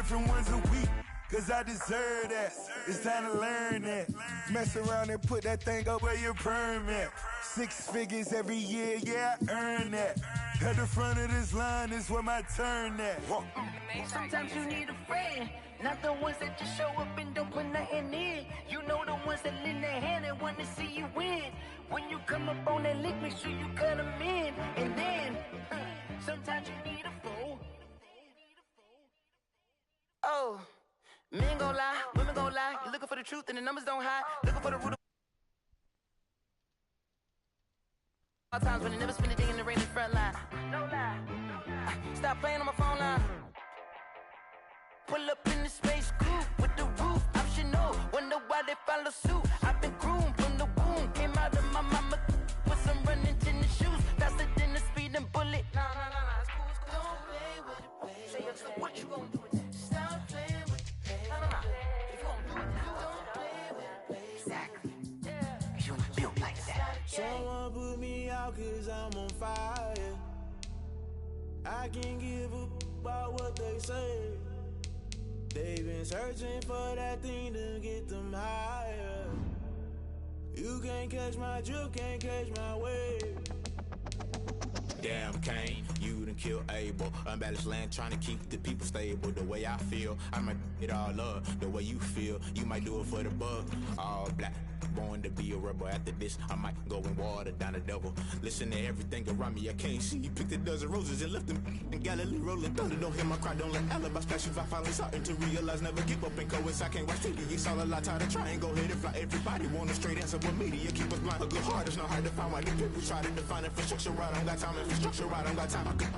different ones a week, cause I deserve that. It's time to learn that. Mess around and put that thing up where your permit. 6 figures every year, yeah, I earn that. At the front of this line is where my turn at. Sometimes you need a friend, not the ones that just show up and don't put nothing in. You know the ones that lend their hand and want to see you win. When you come up on that lick, make sure you cut them in. And then, sometimes you need a fool. Oh, men gon' lie, women gon' lie. You're looking for the truth and the numbers don't hide. Looking for the root of all times when they never spend a day in the rain in the front line. No lie. Stop playing on my phone line. Pull up in the space coupe with the roof optional. Wonder why they follow suit. I've been groomed from the womb. Came out of my mama with some running tennis shoes. Faster than the speeding bullet. No, it's cool, it's cool. Don't play with it, baby. So what you gon' do with it? Stop playing with it, baby. No. If you gon' do it, don't play with it, baby. Exactly. Cause you're not built like that. Someone put me out cause I'm on fire. I can't give up about what they say. They've been searching for that thing to get them higher. You can't catch my drift, can't catch my wave. Damn, Kane, you done killed Abel. Unbalanced land, trying to keep the people stable. The way I feel, I might it all up. The way you feel, you might do it for the bug. All black, born to be a rebel. After this, I might go and water down the devil. Listen to everything around me, I can't see. Picked a dozen roses and left them in Galilee rolling thunder. Don't hear my cry, don't let alibis pass you. I finally starting to realize, never give up and coincide. Can't watch TV, it's all a lot. Tired of trying, go ahead and fly. Everybody want a straight answer with media, keep us blind. A good heart is not hard to find. Why the people try to define infrastructure right? I don't got time, infrastructure right, I don't got time. I could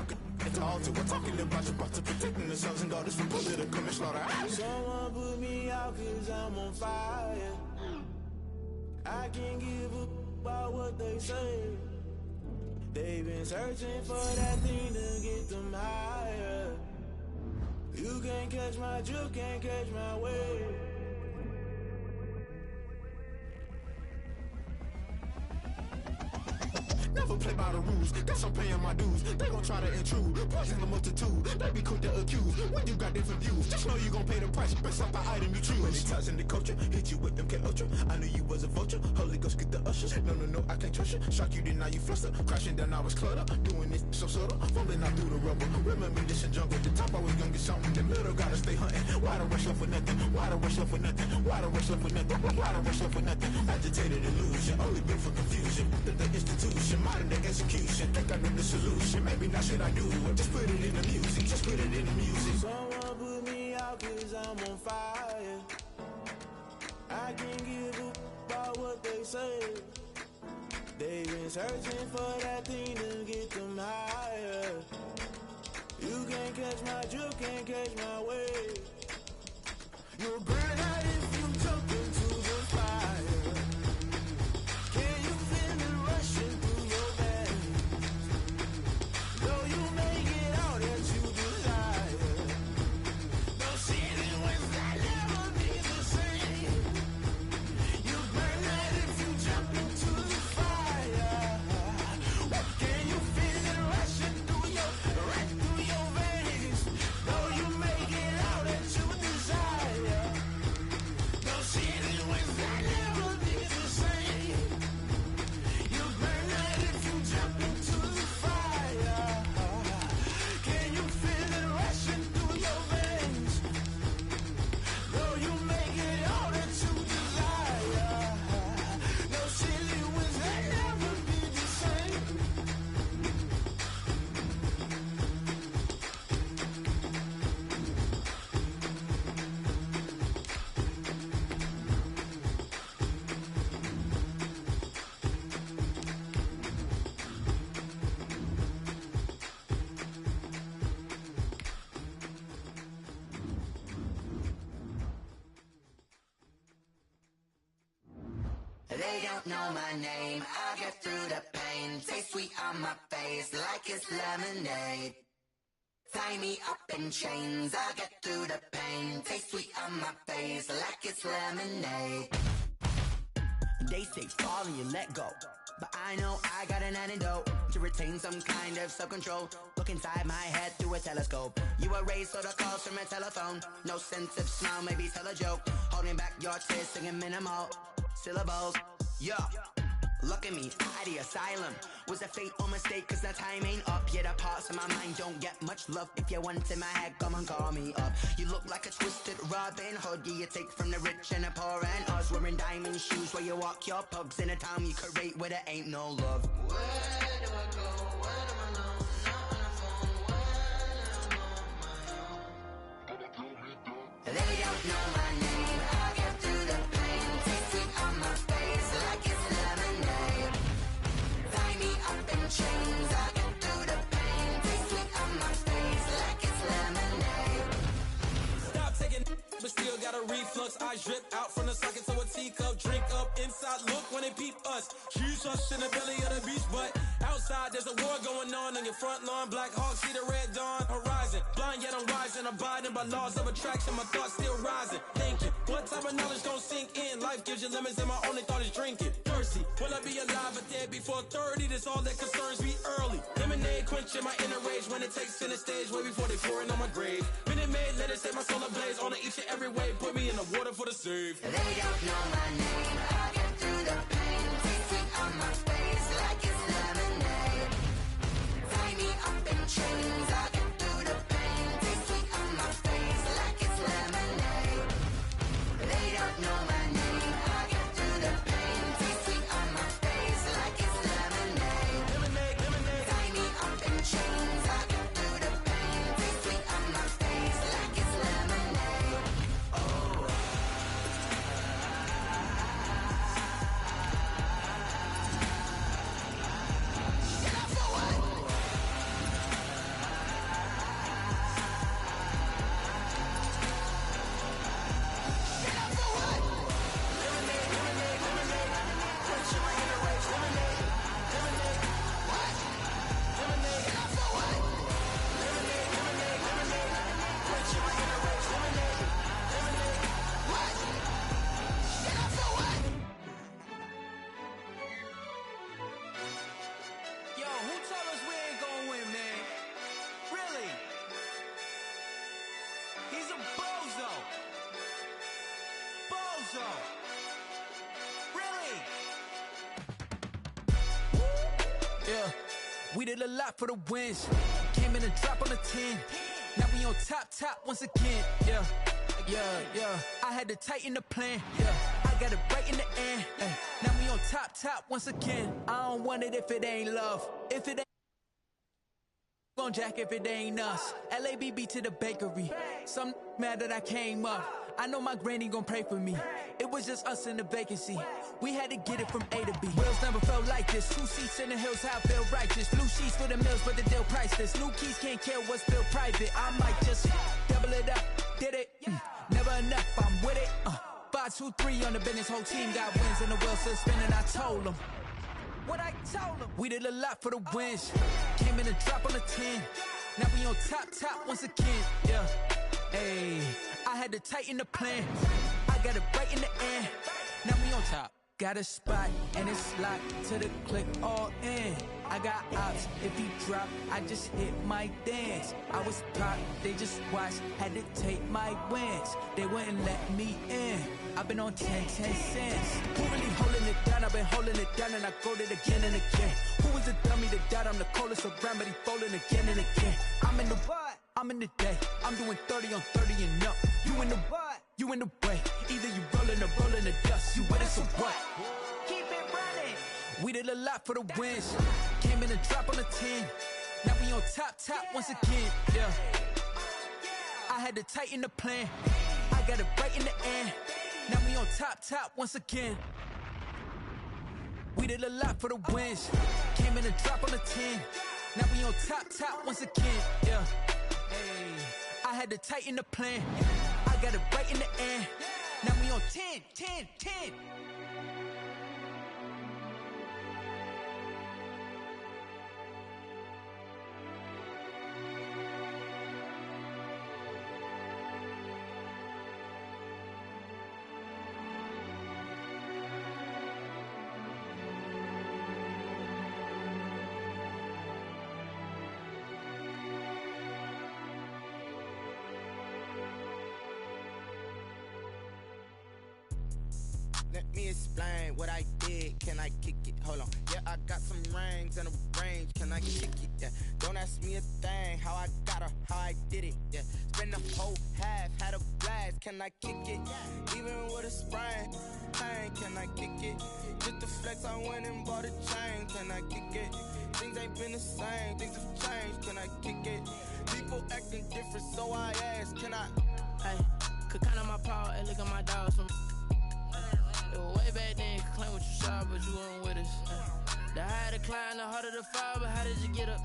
it's all to we're talking about your to protecting the sons and daughters from political and slaughter. Someone put me out cause I'm on fire. I can't give up about what they say. They've been searching for that thing to get them higher. You can't catch my drift, can't catch my wave. Never play by the rules, guess I'm paying my dues. They gon' try to intrude, poison the multitude. They be quick to accuse, when you got different views. Just know you gon' pay the price, best off the item you choose. Many times in the culture, hit you with them K-Ultra. I knew you was a vulture, Holy Ghost get the ushers. No, I can't trust you. Shock you, then now you fluster. Crashing down, I was cluttered. Doing this so subtle, fumbling out through the rubble. Remember this in jungle, the top I was young and something. The middle gotta stay hunting. Why the rush left for nothing? Why the rush left for nothing? Why the rush left for nothing? Why the rush left for nothing? Agitated illusion, only built for confusion. The institution, modern day execution. Think I know the solution. Maybe not should I do it? Just put it in the music. Just put it in the music. Someone put me out cause I'm on fire. I can't give up about what they say. They've been searching for that thing to get them higher. You can't catch my drift, can't catch my wave. You'll burn out if you jump into the fire. Can you feel it rushing through your veins? Though you may get all that you desire, those feelings will never be the same. You burn out if you jump into the fire. Can you feel it rushing through your veins? Though you may get all that you desire, those feelings will never be the same. You burn out if you jump into the fire. Can you feel it rushing through your veins? Though you may get all that you desire, those feelings will never be the same. They don't know my name, I get through the pain. Taste sweet on my face like it's lemonade. Tie me up in chains, I get through the pain. Taste sweet on my face like it's lemonade. They say fall and you let go, but I know I got an antidote to retain some kind of self-control. Look inside my head through a telescope. You erase all the calls from a telephone. No sense of smile, maybe tell a joke. Holding back your tears, singing minimal syllables. Yeah. Look at me, at the asylum. Was a fate or mistake, cause the time ain't up. Yet the parts of my mind don't get much love. If you want in my head, come and call me up. You look like a twisted Robin Hood. Yeah, you take from the rich and the poor and us. Wearing diamond shoes where you walk your pugs in a town you create where there ain't no love. Where do I go? When I'm alone? Not on the phone. When I'm on my own. They don't know my name. I get through the pain. Taste it on my face like it's lemonade. Tie me up in chains. I get through the pain. Taste it on my face like it's lemonade. Stop taking, but still got a reflux. I drip out from the socket to a teacup. Drink up inside. Look when they peep us. She's us in the belly of the beach, but outside there's a war going on your front lawn. Black Hawk see the red dawn horizon. Blind yet I'm rising, abiding by laws of attraction. My thoughts still rising. Thinking, what type of knowledge don't sink in? Life gives you lemons and my only thought is drinking. Thirsty, will I be alive or dead before 30? That's all that concerns me early. Lemonade quenching my inner rage when it takes center stage way before they pour it on my grave. Minute Maid, let it set my soul ablaze on each and every way. Put me in the water for the save. They don't know my name. I get through the pain. Taste it on my face like it's lemonade. Tie me up in chains. I get through the pain. Taste it on my face like it's lemonade. They don't know my name. I get through the pain. Taste it on my face like it's lemonade. Lemonade, lemonade. Tie me up in chains. I get through the pain. Taste it on my face like it's lemonade. Oh. Get up for what? Get up for what? Lemonade, lemonade, lemonade. Quenching my inner rage. Lemonade, lemonade, What? lemonade. Get up for what? Lemonade, lemonade, lemonade. Quenching my inner rage. Lemonade, lemonade. What? Get up for what? Yo, who told us we ain't gonna win, man? Really? He's a bozo. Bozo. Really? Yeah, we did a lot for the wins. Came in and drop on the 10. Now we on top once again. Yeah. I had to tighten the plan. Yeah, I got it right in the end. Ay. Now we on top once again. I don't want it if it ain't love. If it ain't gon' jack if it ain't us. LABB to the bakery. Some mad that I came up. I know my granny gon' pray for me. It was just us in the vacancy. We had to get it from A to B. Wheels never felt like this. 2 seats in the hills, how I feel righteous. Blue sheets for the mills, but the deal priceless. New keys can't kill what's still private. I might just double it up. Did it? Never enough, I'm with it. 5, 2, 3 on the business. Whole team got wins and the wheels still spinning. I told them. What I told them. We did a lot for the wins. Came in and drop on the 10. Now we on top once again. Yeah. Hey, I had to tighten the plan. I got it right in the end. Now we on top. Got a spot and it's locked to the click all in. I got ops, if he drop, I just hit my dance. I was pop, they just watched, had to take my wins. They wouldn't let me in. I've been on 10 cents. Who really holding it down? I've been holding it down and I go it again and again. Who was the dummy that died? I'm the coldest around, but he folding again and again. I'm in the what? I'm in the day. I'm doing 30 on 30 and up. You in the what? You in the way. Either you rolling or rolling the dust. You with us or what? Keep it running. We did a lot for the wins. Came in and drop on the 10. Now we on top once again. Yeah. I had to tighten the plan. I got it right in the end. Now we on top once again. We did a lot for the wins. Came in and drop on the 10. Now we on top once again. Yeah. Hey, I had to tighten the plan. I got it right in the end. Now we on 10. Let me explain what I did. Can I kick it? Hold on. Yeah, I got some rings and a range. Can I kick it? Yeah. Don't ask me a thing. How I got her, how I did it. Yeah. Spend the whole half, had a blast. Can I kick it? Even with a sprain. Pain, can I kick it? Just the flex, I went and bought a chain. Can I kick it? Things ain't been the same. Things have changed. Can I kick it? People acting different, so I ask. Can I? Hey, could count on my power and look at my dogs from. It was way back then, could claim what you saw, but you weren't with us. The higher the climb, the harder the fall, but how did you get up?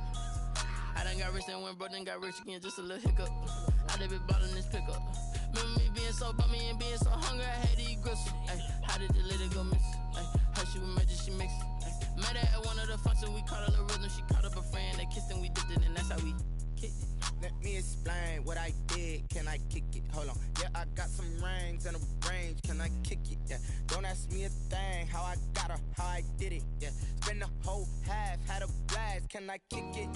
I done got rich and went broke, then got rich again, just a little hiccup. I done been ballin' this pickup. Remember me being so bummy and being so hungry, I had to eat gristle. Ay, how did the lady go miss? Ay, her she was magic, she mixed. Met her at one of the functions, we caught a little rhythm, she caught up a friend, they kissed and we dipped it, and that's how we kicked it. Let me explain what I did. Can I kick it? Hold on. Yeah, I got some rings and a range. Can I kick it? Yeah. Don't ask me a thing. How I got her, how I did it. Yeah. Spend the whole half, had a blast. Can I kick it?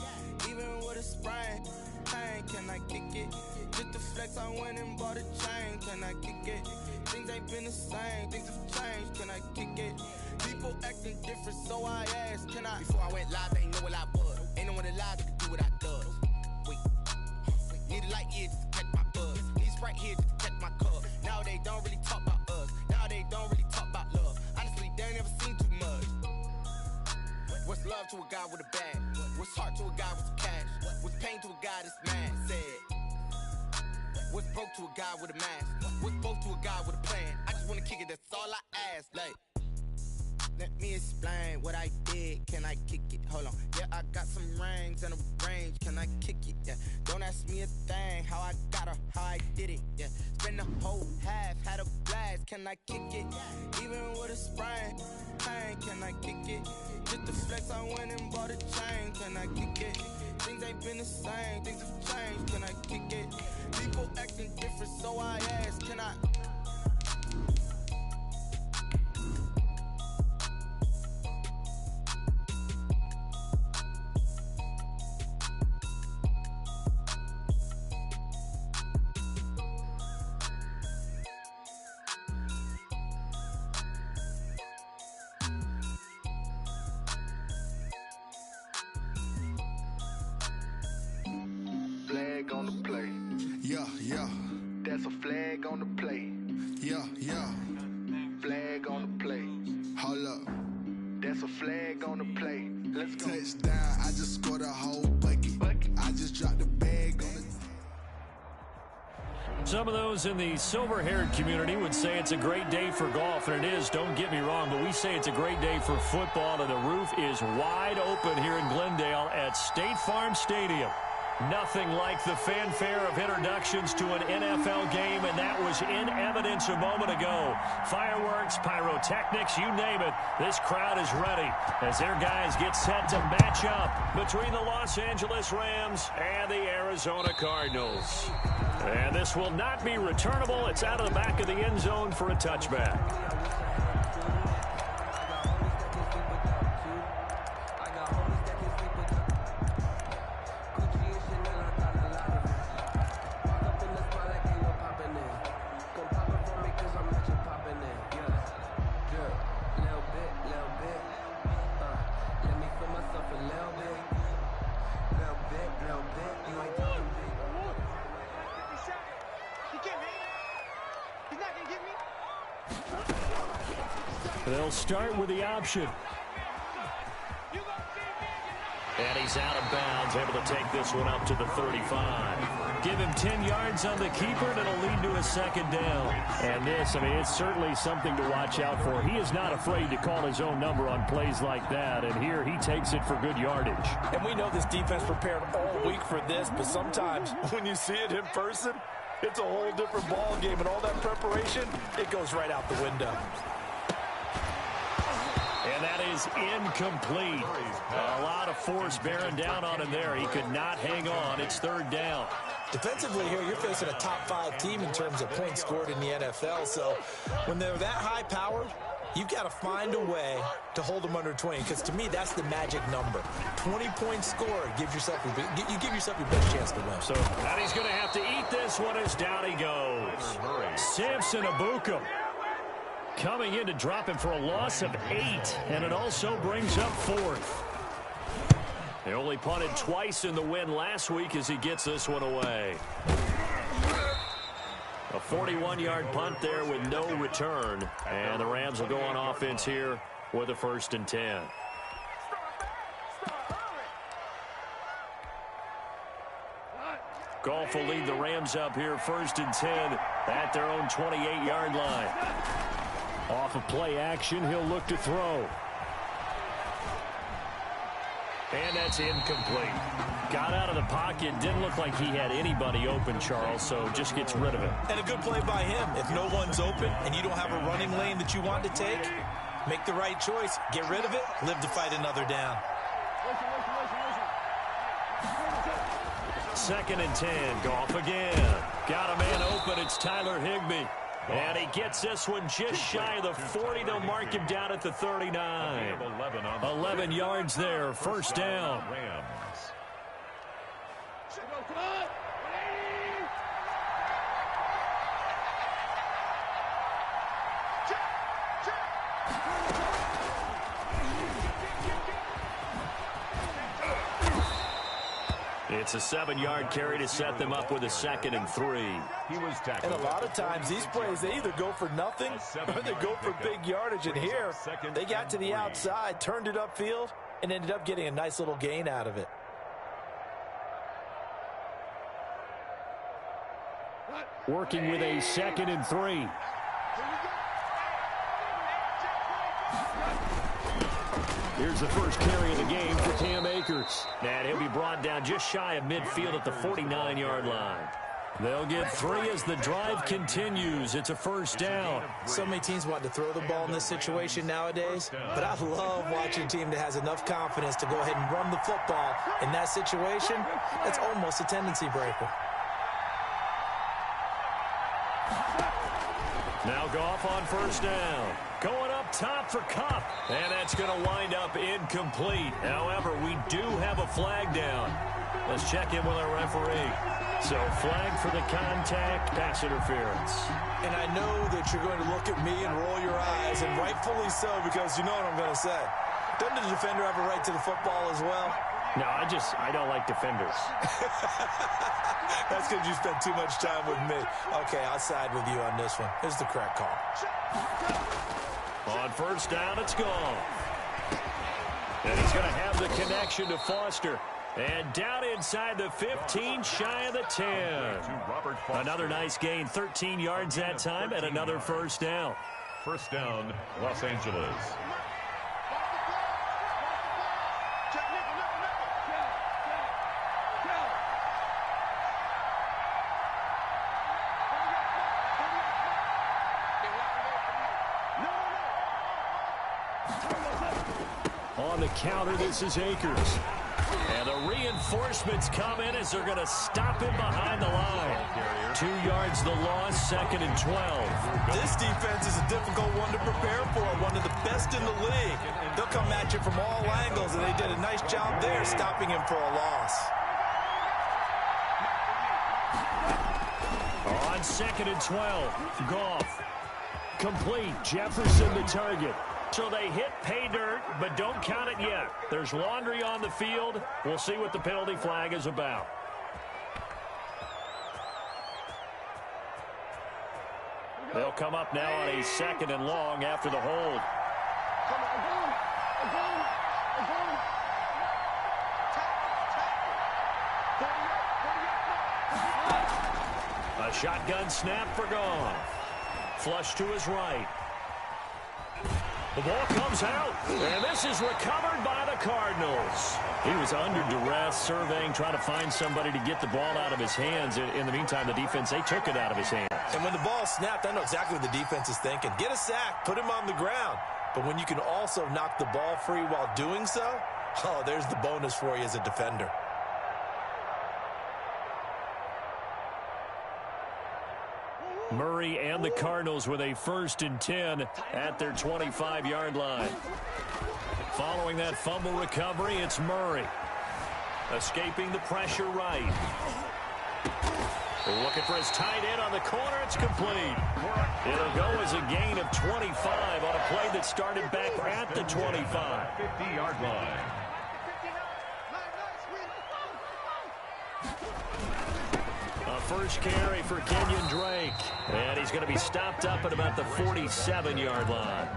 Even with a sprain. Pain, can I kick it? Just the flex, I went and bought a chain. Can I kick it? Things ain't been the same. Things have changed. Can I kick it? People acting different, so I asked. Can I? Before I went live, they ain't know what I was. Ain't no one alive that could do what I does. Need a light here just to catch my buzz. Need Sprite here just to catch my cup. Now they don't really talk about us. Now they don't really talk about love. Honestly, they ain't never seen too much. What's love to a guy with a bag? What's heart to a guy with some cash? What's pain to a guy that's mad? Said. What's broke to a guy with a mask? What's both to a guy with a plan? I just wanna kick it, that's all I ask. Like, let me explain what I did. Can I kick it? Hold on. Yeah, I got some rings and a range. Can I kick it? Yeah. Don't ask me a thing. How I got her, how I did it. Yeah. Spend the whole half, had a blast. Can I kick it? Even with a sprain. Pain, can I kick it? Just the flex, I went and bought a chain. Can I kick it? Things ain't been the same. Things have changed. Can I kick it? People acting different, so I ask. Can I? Flag on the play. Yeah, yeah. That's a flag on the play. Yeah, yeah. Flag on the play. Hold up. That's a flag on the play. Let's go. Touchdown. I just scored a whole bucket. I just dropped the bag on the. Some of those in the silver-haired community would say it's a great day for golf, and it is, don't get me wrong, but we say it's a great day for football, and the roof is wide open here in Glendale at State Farm Stadium. Nothing like the fanfare of introductions to an NFL game, and that was in evidence a moment ago. Fireworks, pyrotechnics, you name it. This crowd is ready as their guys get set to match up between the Los Angeles Rams and the Arizona Cardinals. And this will not be returnable. It's out of the back of the end zone for a touchback. They'll start with the option. And he's out of bounds, able to take this one up to the 35. Give him 10 yards on the keeper, and it'll lead to a second down. And this, I mean, it's certainly something to watch out for. He is not afraid to call his own number on plays like that, and here he takes it for good yardage. And we know this defense prepared all week for this, but sometimes when you see it in person, it's a whole different ball game, and all that preparation, it goes right out the window. And that is incomplete. A lot of force bearing down on him there. He could not hang on. It's third down. Defensively here, you're facing a top-5 team in terms of points scored in the NFL. So when they're that high-powered, you've got to find a way to hold them under 20. Because to me, that's the magic number. 20 points scored gives yourself you give yourself your best chance to win. So and he's going to have to eat this one as down he goes. Samson Abukum. coming in to drop him for a loss of 8, and it also brings up 4th. They only punted twice in the win last week as he gets this one away. A 41-yard punt there with no return, and the Rams will go on offense here with a 1st and 10. Goff will lead the Rams up here 1st and 10 at their own 28-yard line. Off of play action, he'll look to throw. And that's incomplete. Got out of the pocket. Didn't look like he had anybody open, Charles, so just gets rid of it. And a good play by him. If no one's open and you don't have a running lane that you want to take, make the right choice. Get rid of it. Live to fight another down. 2nd and 10. Goff again. Got a man open. It's Tyler Higbee. And he gets this one just shy of the 40. They'll mark him down at the 39. 11 yards there. 1st down. It's a 7-yard carry to set them up with a 2nd and 3. And a lot of times these plays, they either go for nothing or they go for big yardage. And here, they got to the outside, turned it upfield, and ended up getting a nice little gain out of it. Working with a 2nd and 3. Here's the first carry of the game for Cam Akers. And he'll be brought down just shy of midfield at the 49-yard line. They'll get 3 as the drive continues. It's a 1st down. So many teams want to throw the ball in this situation nowadays, but I love watching a team that has enough confidence to go ahead and run the football. In that situation, that's almost a tendency breaker. Now Goff on 1st down. Going up top for Kupp. And that's going to wind up incomplete. However, we do have a flag down. Let's check in with our referee. So flag for the contact, pass interference. And I know that you're going to look at me and roll your eyes, and rightfully so, because you know what I'm going to say. Doesn't the defender have a right to the football as well? No, I don't like defenders. That's because you spent too much time with me. Okay, I'll side with you on this one. Here's the correct call. On 1st down, it's gone. And he's going to have the connection to Foster. And down inside the 15, shy of the 10. Another nice gain, 13 yards that time, and another 1st down. 1st down, Los Angeles. On the counter, this is Akers. And the reinforcements come in as they're going to stop him behind the line. 2 yards the loss, 2nd and 12. This defense is a difficult one to prepare for, one of the best in the league. They'll come at you from all angles, and they did a nice job there stopping him for a loss. On 2nd and 12, Goff. Complete, Jefferson the target. So they hit pay dirt, but don't count it yet. There's laundry on the field. We'll see what the penalty flag is about. They'll come up now on a 2nd and long after the hold. A shotgun snap for Goff. Flush to his right. The ball comes out, and this is recovered by the Cardinals. He was under duress, surveying, trying to find somebody to get the ball out of his hands. In the meantime, the defense, they took it out of his hands. And when the ball snapped, I know exactly what the defense is thinking. Get a sack, put him on the ground. But when you can also knock the ball free while doing so, oh, there's the bonus for you as a defender. Murray and the Cardinals with a 1st and 10 at their 25-yard line. Following that fumble recovery, it's Murray. Escaping the pressure right. Looking for his tight end on the corner. It's complete. It'll go as a gain of 25 on a play that started back at the 25. 50-yard line. A first carry for Kenyon Drake. And he's going to be stopped up at about the 47-yard line.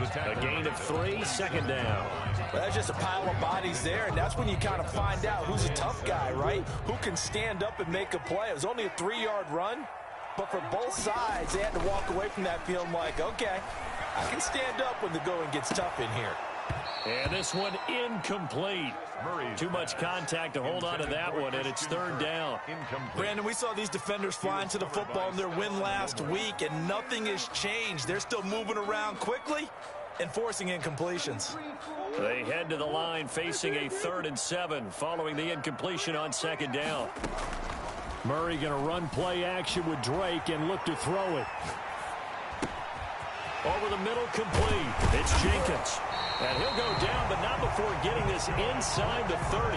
A gain of 3, second down. Well, that's just a pile of bodies there, and that's when you kind of find out who's a tough guy, right? Who can stand up and make a play. It was only a 3-yard run, but for both sides, they had to walk away from that feeling like, okay, I can stand up when the going gets tough in here. And this one incomplete. Too much contact to hold on to that one, and it's third down. Brandon, we saw these defenders flying to the football in their win last week, and nothing has changed. They're still moving around quickly and forcing incompletions. They head to the line facing a 3rd and 7 following the incompletion on second down. Murray going to run play action with Drake and look to throw it. Over the middle, complete. It's Jenkins. And he'll go down, but not before getting this inside the 30.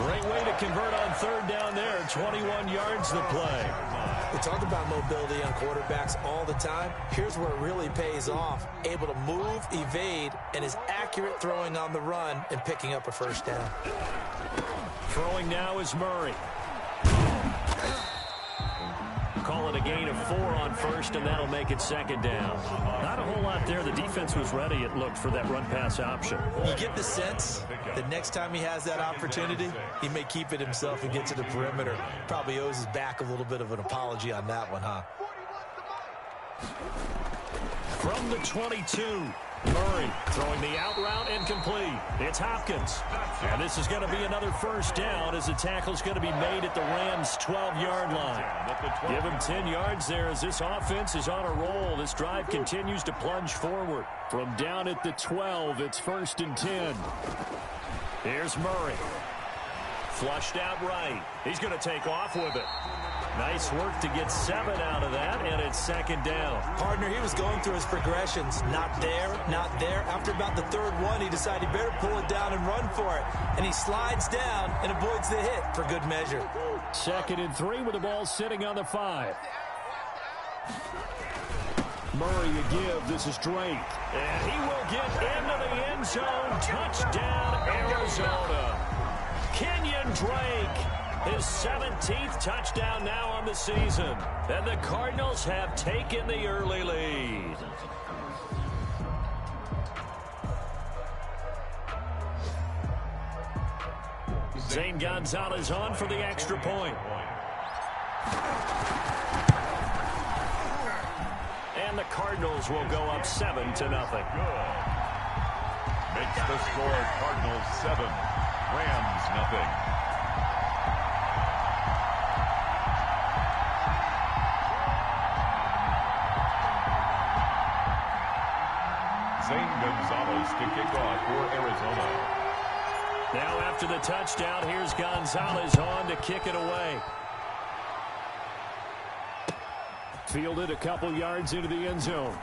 Great way to convert on third down there. 21 yards the play. We talk about mobility on quarterbacks all the time. Here's where it really pays off. Able to move, evade, and is accurate throwing on the run and picking up a first down. Throwing now is Murray. Call it a gain of 4 on first, and that'll make it second down. Not a whole lot there. The defense was ready, it looked, for that run-pass option. You get the sense that next time he has that opportunity, he may keep it himself and get to the perimeter. Probably owes his back a little bit of an apology on that one, huh? From the 22, Murray throwing the out route incomplete. It's Hopkins. And this is going to be another first down as the tackle's going to be made at the Rams' 12-yard line. Give him 10 yards there as this offense is on a roll. This drive continues to plunge forward. From down at the 12, it's 1st and 10. Here's Murray. Flushed out right. He's going to take off with it. Nice work to get 7 out of that, and it's second down. Partner, he was going through his progressions. Not there, not there. After about the 3rd one, he decided he better pull it down and run for it. And he slides down and avoids the hit for good measure. 2nd and 3 with the ball sitting on the 5. Murray a give. This is Drake. And he will get into the end zone. Touchdown, Arizona. Kenyon Drake. His 17th touchdown now on the season. And the Cardinals have taken the early lead. Zane Gonzalez on for the extra point. And the Cardinals will go up 7-0. Makes the score Cardinals 7, Rams nothing. Zane Gonzalez to kick off for Arizona. Now after the touchdown, here's Gonzalez on to kick it away. Fielded a couple yards into the end zone.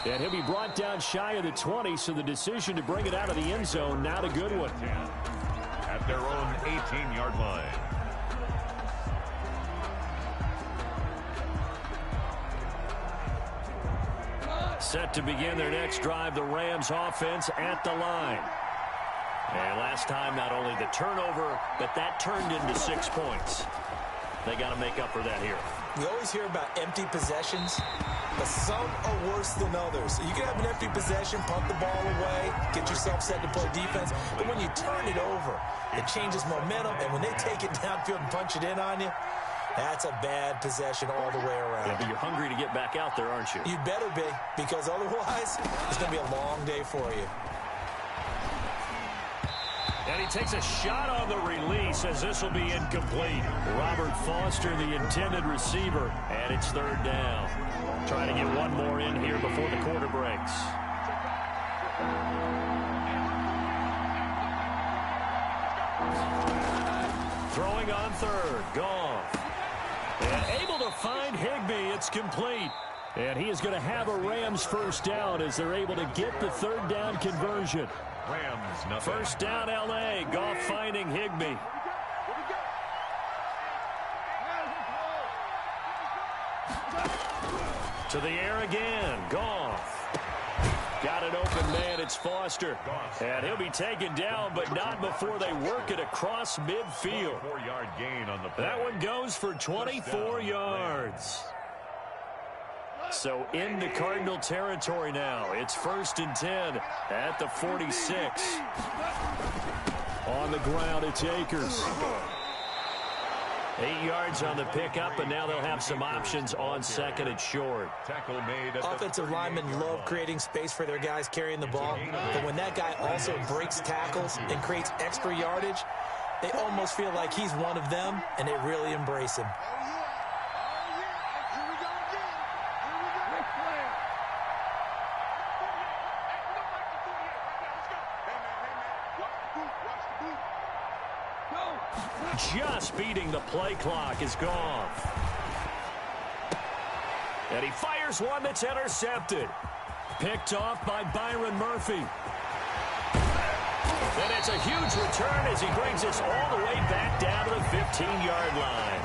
And he'll be brought down shy of the 20, so the decision to bring it out of the end zone, not a good one. At their own 18-yard line. Set to begin their next drive, the Rams offense at the line. And last time, not only the turnover, but that turned into 6 points. They got to make up for that here. We always hear about empty possessions, but some are worse than others. You can have an empty possession, punt the ball away, get yourself set to play defense, but when you turn it over, it changes momentum, and when they take it downfield and punch it in on you, that's a bad possession all the way around. Yeah, but you're hungry to get back out there, aren't you? You'd better be, because otherwise, it's going to be a long day for you. And he takes a shot on the release as this will be incomplete. Robert Foster, the intended receiver, and it's third down. Trying to get one more in here before the quarter breaks. Throwing on third, Goff. And able to find Higbee, it's complete. And he is going to have a Rams first down as they're able to get the third down conversion. Rams nothing. First down, L.A. Goff finding Higbee. To the air again. Goff. Got an open man. It's Foster. And he'll be taken down, but not before they work it across midfield. 4-yard gain on the play. That one goes for 24 yards. So into Cardinal territory now. It's 1st and 10 at the 46. On the ground, it's Akers. 8 yards on the pickup, and now they'll have some options on 2nd and short. Tackle made. Offensive linemen love creating space for their guys carrying the ball, but when that guy also breaks tackles and creates extra yardage, they almost feel like he's one of them, and they really embrace him. Just beating the play clock is Goff. And he fires one that's intercepted. Picked off by Byron Murphy. And it's a huge return as he brings us all the way back down to the 15-yard line.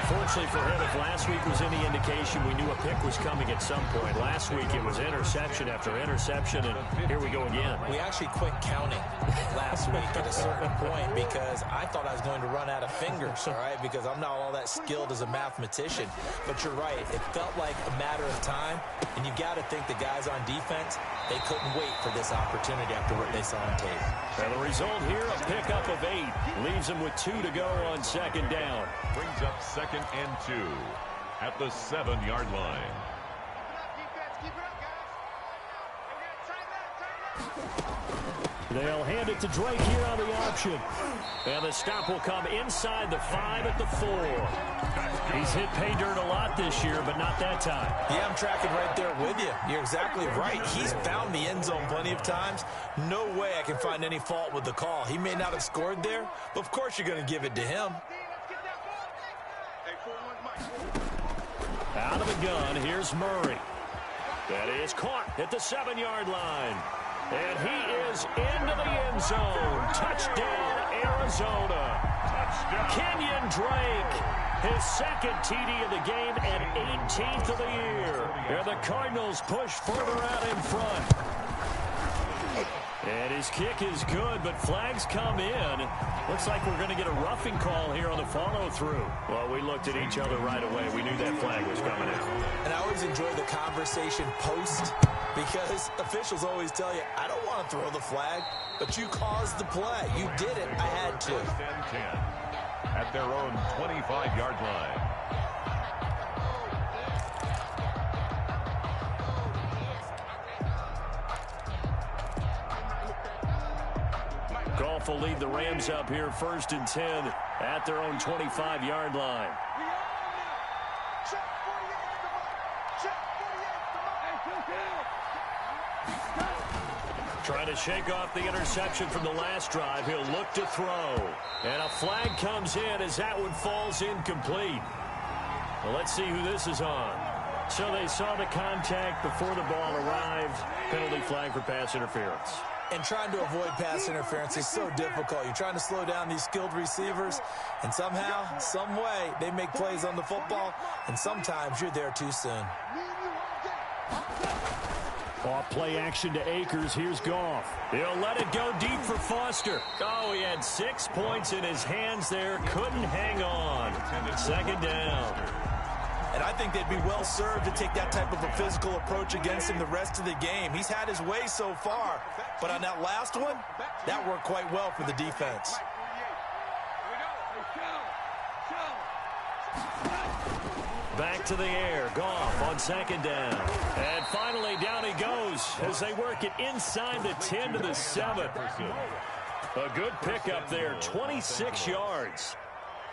Unfortunately for him, if last week was any indication, we knew a pick was coming at some point. Last week it was interception after interception, and here we go again. We actually quit counting last week at a certain point because I thought I was going to run out of fingers, all right, because I'm not all that skilled as a mathematician. But you're right. It felt like a matter of time, and you got to think the guys on defense, they couldn't wait for this opportunity after what they saw on tape. And the result here, a pickup of 8. Leaves them with 2 to go on 2nd down. Brings up 2nd and 2 at the 7-yard line. They'll hand it to Drake here on the option. And the stop will come inside the 5 at the 4. He's hit pay dirt a lot this year, but not that time. Yeah, I'm tracking right there with you. You're exactly right. He's found the end zone plenty of times. No way I can find any fault with the call. He may not have scored there, but of course you're going to give it to him. Out of the gun, here's Murray. That is caught at the 7-yard line. And he is into the end zone. Touchdown, Arizona. Touchdown. Kenyon Drake, his 2nd TD of the game and 18th of the year. And the Cardinals push further out in front. And his kick is good, but flags come in. Looks like we're going to get a roughing call here on the follow-through. Well, we looked at each other right away. We knew that flag was coming out. And I always enjoy the conversation post because officials always tell you, I don't want to throw the flag, but you caused the play. You did it. I had to. 1st and 10 at their own 25-yard line. Goff will lead the Rams up here 1st and 10 at their own 25-yard line. Trying to shake off the interception from the last drive. He'll look to throw. And a flag comes in as that one falls incomplete. Well, let's see who this is on. So they saw the contact before the ball arrived. Penalty flag for pass interference. And trying to avoid pass interference is so difficult. You're trying to slow down these skilled receivers, and somehow, some way, they make plays on the football, and sometimes you're there too soon. Off play action to Akers. Here's Goff. He'll let it go deep for Foster. Oh, he had 6 points in his hands there. Couldn't hang on. 2nd down. And I think they'd be well served to take that type of a physical approach against him the rest of the game. He's had his way so far, but on that last one, that worked quite well for the defense. Back to the air. Goff on 2nd down. And finally down he goes as they work it inside the 10 to the 7. A good pickup there, 26 yards.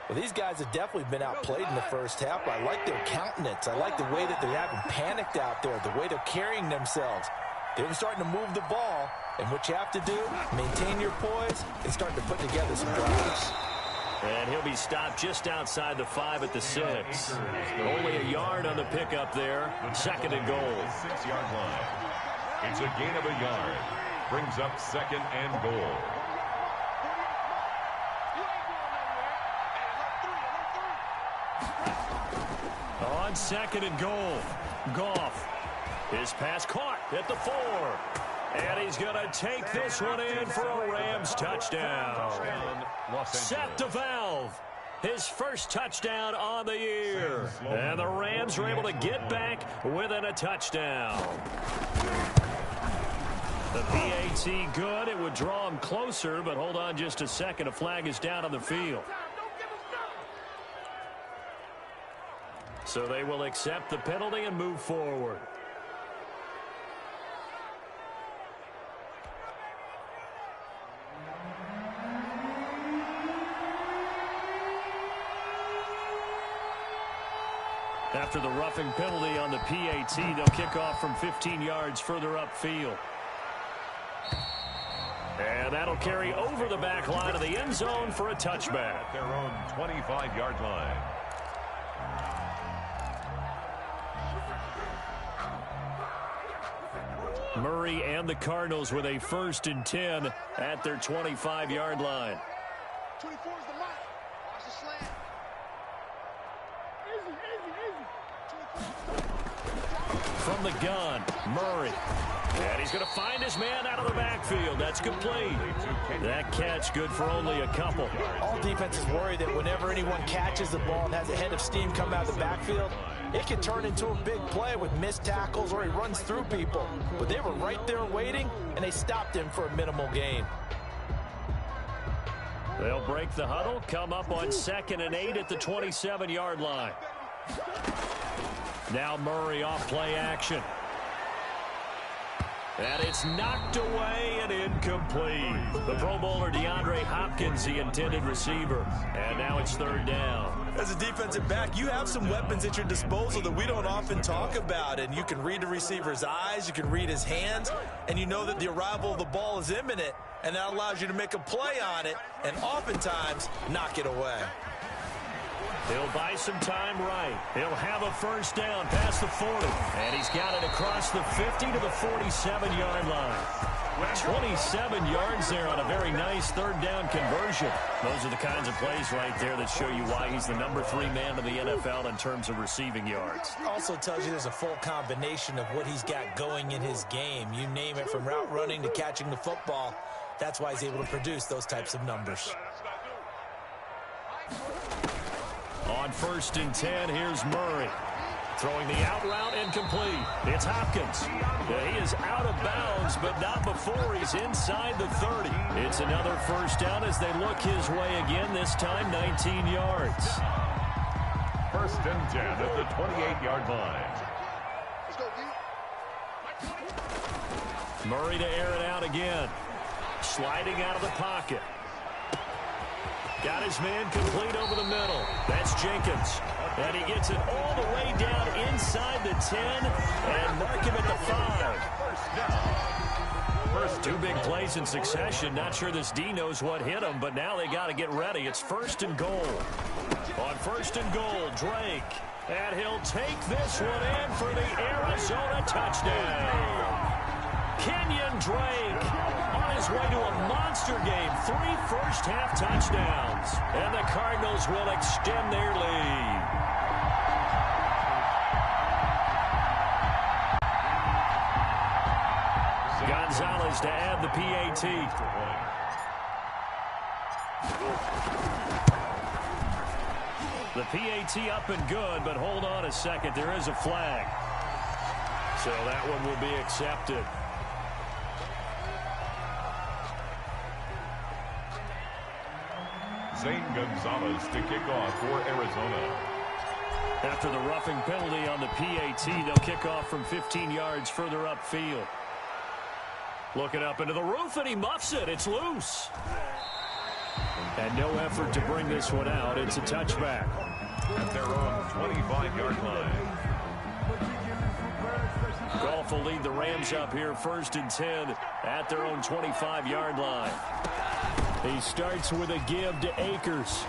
Well, these guys have definitely been outplayed in the first half. I like their countenance. I like the way that they haven't panicked out there, the way they're carrying themselves. They're starting to move the ball, and what you have to do, maintain your poise and start to put together some drives. And he'll be stopped just outside the 5 at the 6. Only a yard on the pickup there. 2nd and goal. 6-yard line. It's a gain of a yard. Brings up 2nd and goal. on 2nd and goal. Goff. His pass caught at the 4. And he's going to take this one in for a Rams touchdown. Seth DeValve, his first touchdown on the year. And the Rams are able to get back within a touchdown. The PAT good. It would draw him closer, but hold on just a second. A flag is down on the field. So they will accept the penalty and move forward. After the roughing penalty on the PAT, they'll kick off from 15 yards further upfield. And that'll carry over the back line of the end zone for a touchback. Their own 25-yard line. Murray and the Cardinals with a 1st and 10 at their 25-yard line. 24 is the mark. Watch the slant. From the gun, Murray. And he's going to find his man out of the backfield. That's complete. That catch good for only a couple. All defenses worry that whenever anyone catches the ball and has a head of steam come out of the backfield, it can turn into a big play with missed tackles or he runs through people. But they were right there waiting, and they stopped him for a minimal gain. They'll break the huddle, come up on 2nd and 8 at the 27-yard line. Now Murray off play action. And it's knocked away and incomplete. The Pro Bowler DeAndre Hopkins, the intended receiver. And now it's 3rd down. As a defensive back, you have some weapons at your disposal that we don't often talk about. And you can read the receiver's eyes, you can read his hands, and you know that the arrival of the ball is imminent. And that allows you to make a play on it and oftentimes knock it away. He'll buy some time right. He'll have a 1st down past the 40. And he's got it across the 50 to the 47-yard line. 27 yards there on a very nice 3rd down conversion. Those are the kinds of plays right there that show you why he's the number 3 man in the NFL in terms of receiving yards. Also tells you there's a full combination of what he's got going in his game. You name it, from route running to catching the football. That's why he's able to produce those types of numbers. On 1st and 10, here's Murray. Throwing the out route incomplete. It's Hopkins. He is out of bounds, but not before he's inside the 30. It's another 1st down as they look his way again, this time 19 yards. 1st and 10 at the 28-yard line. Murray to air it out again. Sliding out of the pocket. Got his man complete over the middle. That's Jenkins. And he gets it all the way down inside the 10 and mark him at the 5. 2 big plays in succession. Not sure this D knows what hit him, but now they got to get ready. It's 1st and goal. On 1st and goal, Drake. And he'll take this one in for the Arizona touchdown. Kenyon Drake on his way to a monster game. 3 first-half touchdowns. And the Cardinals will extend their lead. Gonzalez to add the PAT. The PAT up and good, but hold on a second. There is a flag. So that one will be accepted. Zane Gonzalez to kick off for Arizona. After the roughing penalty on the PAT, they'll kick off from 15 yards further upfield. Looking up into the roof, and he muffs it. It's loose. And no effort to bring this one out. It's a touchback. At their own 25-yard line. Goff will lead the Rams up here 1st and 10 at their own 25-yard line. He starts with a give to Akers.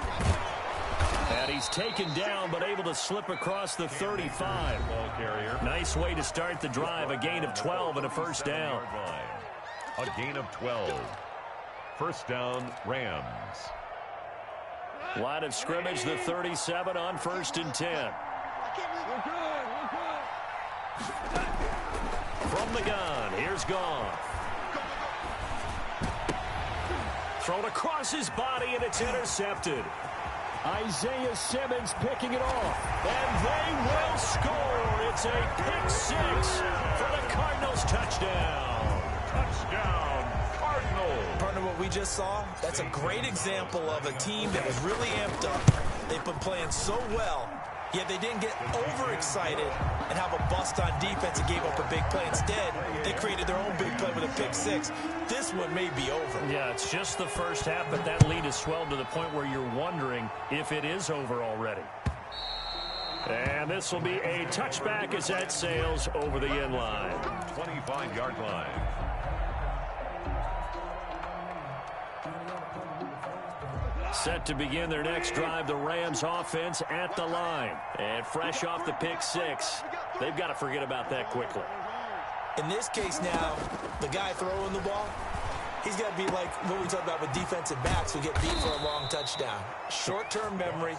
And he's taken down, but able to slip across the 35. Ball carrier. Nice way to start the drive. A gain of 12 and a 1st down. A gain of 12. 1st down, Rams. Line of scrimmage, the 37 on 1st and 10. From the gun, here's Goff. Thrown across his body, and it's intercepted. Isaiah Simmons picking it off, and they will score. It's a pick six for the Cardinals. Touchdown. Touchdown, Cardinals. Partner, what we just saw, that's a great example of a team that was really amped up. They've been playing so well, yet they didn't get overexcited and have a bust on defense and gave up a big play. Instead, they created their own big play with a pick six. This one may be over. Yeah, it's just the first half, but that lead has swelled to the point where you're wondering if it is over already. And this will be a touchback as that sails over the end line. 25-yard line. Set to begin their next drive, the Rams offense at the line. And fresh off the pick six, they've got to forget about that quickly. In this case now, the guy throwing the ball, he's got to be like what we talked about with defensive backs who get beat for a long touchdown. Short-term memory,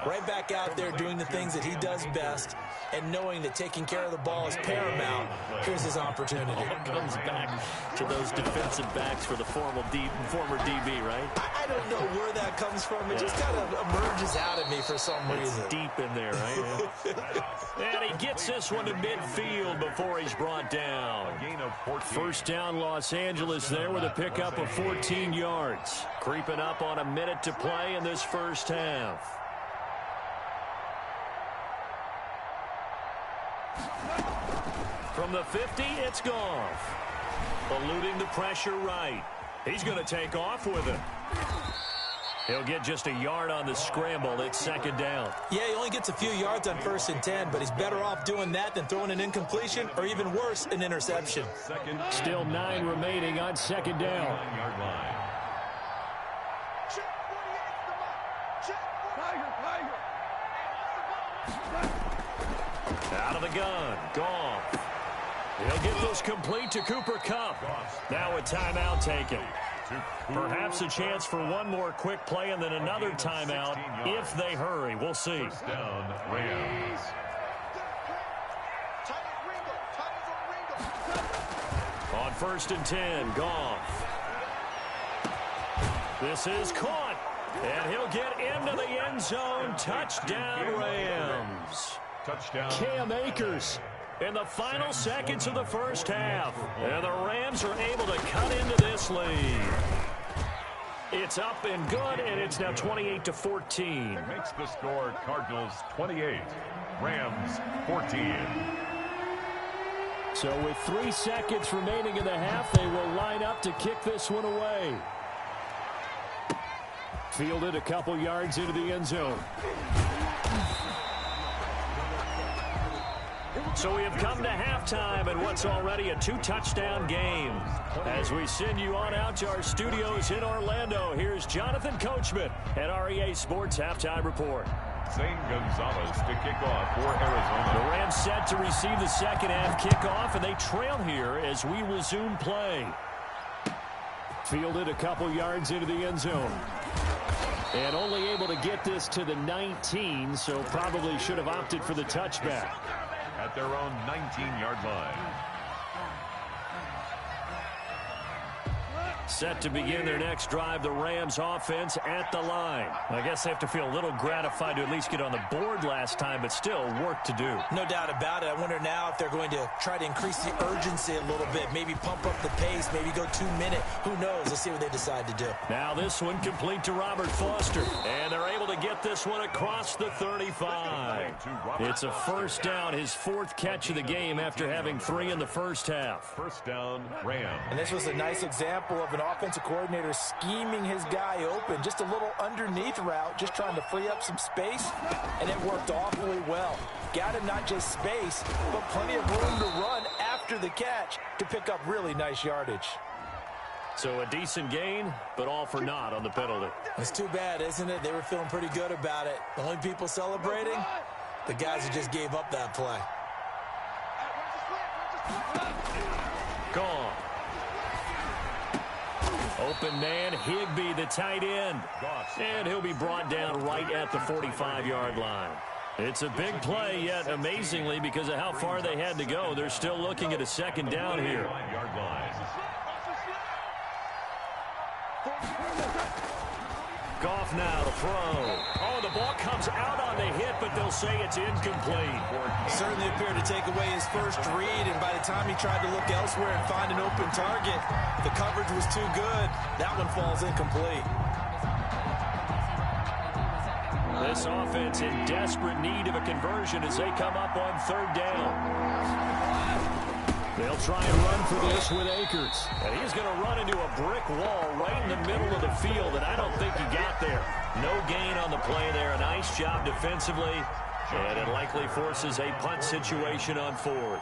right back out there doing the things that he does best, and knowing that taking care of the ball is paramount. Here's his opportunity. It comes back to those defensive backs for the former DB, right? I don't know where that comes from. It just kind of emerges out of me for some reason. It's deep in there, right? And he gets this one to midfield before he's brought down. First down, Los Angeles there with a pickup of 14 yards. Creeping up on a minute to play in this first half. From the 50, it's Goff. Eluding the pressure right. He's going to take off with it. He'll get just a yard on the scramble. It's second down. Yeah, he only gets a few yards on 1st and 10, but he's better off doing that than throwing an incompletion or even worse, an interception. Still 9 remaining on second down. Out of the gun, Goff. He'll get this complete to Cooper Kupp. Now a timeout taken. Perhaps a chance for one more quick play and then another timeout if they hurry. We'll see. Down, Rams. On 1st and 10, Goff. This is caught. And he'll get into the end zone. Touchdown, Rams. Touchdown. Cam Akers in the final seconds of the first half. And the Rams are able to cut into this lead. It's up and good, and it's now 28-14. It makes the score Cardinals 28, Rams 14. So with 3 seconds remaining in the half, they will line up to kick this one away. Fielded a couple yards into the end zone. So we have come to halftime in what's already a 2-touchdown game. As we send you on out to our studios in Orlando, here's Jonathan Coachman at REA Sports Halftime Report. Zane Gonzalez to kick off for Arizona. The Rams set to receive the second half kickoff, and they trail here as we resume play. Fielded a couple yards into the end zone. And only able to get this to the 19, so probably should have opted for the touchback. At their own 19-yard line. Set to begin their next drive, the Rams offense at the line. I guess they have to feel a little gratified to at least get on the board last time, but still work to do. No doubt about it. I wonder now if they're going to try to increase the urgency a little bit, maybe pump up the pace, maybe go 2-minute. Who knows? Let's see what they decide to do. Now this one complete to Robert Foster, and they're able to get this one across the 35. It's a first down, his 4th catch of the game after having 3 in the first half. First down, Rams. And this was a nice example of an offensive coordinator scheming his guy open. Just a little underneath route, just trying to free up some space, and it worked awfully well. Got him not just space, but plenty of room to run after the catch to pick up really nice yardage. So a decent gain, but all for naught on the penalty. It's too bad, isn't it? They were feeling pretty good about it. The only people celebrating, the guys who just gave up that play. Gone. Open man, Higbee, the tight end. And he'll be brought down right at the 45-yard line. It's a big play, yet amazingly, because of how far they had to go, they're still looking at a second down here. Goff now to throw. Oh, the ball comes out on the hit, but they'll say it's incomplete. Certainly appeared to take away his first read, and by the time he tried to look elsewhere and find an open target, the coverage was too good. That one falls incomplete. This offense in desperate need of a conversion as they come up on third down. They'll try and run for this with Akers. And he's going to run into a brick wall right in the middle of the field, and I don't think he got there. No gain on the play there. A nice job defensively, and it likely forces a punt situation on fourth.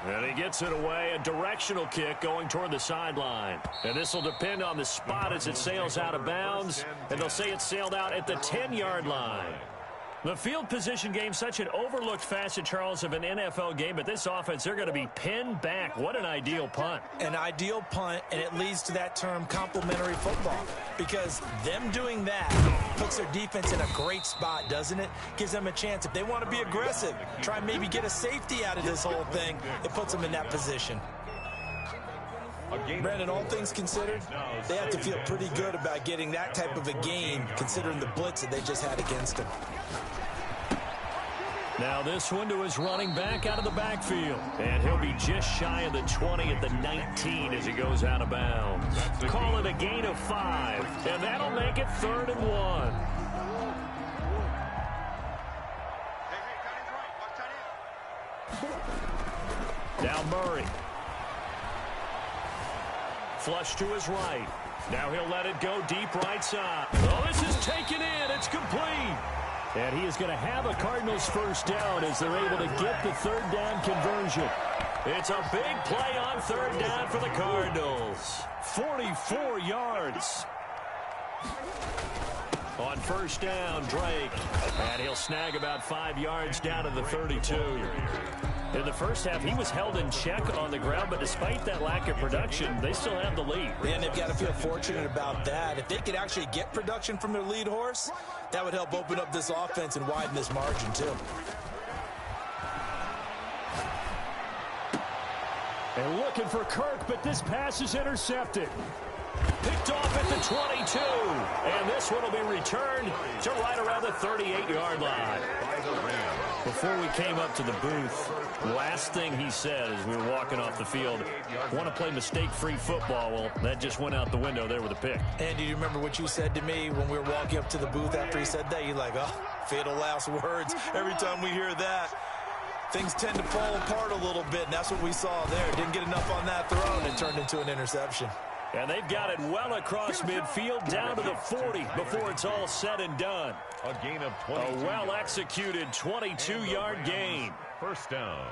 And he gets it away, a directional kick going toward the sideline. And this will depend on the spot as it sails out of bounds, and they'll say it sailed out at the 10-yard line. The field position game, such an overlooked facet, Charles, of an NFL game, but this offense, they're going to be pinned back. What an ideal punt. An ideal punt, and it leads to that term complementary football, because them doing that puts their defense in a great spot, doesn't it? Gives them a chance. If they want to be aggressive, try and maybe get a safety out of this whole thing, it puts them in that position. Brandon, all things considered, they have to feel pretty good about getting that type of a gain, considering the blitz that they just had against them. Now this one to his running back out of the backfield. And he'll be just shy of the 20 at the 19 as he goes out of bounds. Call it a gain of 5. And that'll make it 3rd and 1. Now Murray. Flush to his right. Now he'll let it go deep right side. Oh, this is taken in. It's complete. And he is going to have a Cardinals first down as they're able to get the third down conversion. It's a big play on third down for the Cardinals. 44 yards. On first down, Drake. And he'll snag about 5 yards down to the 32. In the first half, he was held in check on the ground, but despite that lack of production, they still have the lead. And they've got to feel fortunate about that. If they could actually get production from their lead horse, that would help open up this offense and widen this margin, too. And looking for Kirk, but this pass is intercepted. Picked off at the 22. And this one will be returned to right around the 38-yard line. Before we came up to the booth, last thing he said as we were walking off the field, want to play mistake-free football. Well, that just went out the window there with a pick. And do you remember what you said to me when we were walking up to the booth after he said that? You're like, oh, fatal last words. Every time we hear that, things tend to fall apart a little bit, and that's what we saw there. Didn't get enough on that throw, and it turned into an interception. And they've got it well across midfield down to the 40 before it's all said and done. A gain of 22. A well-executed 22-yard gain. First down.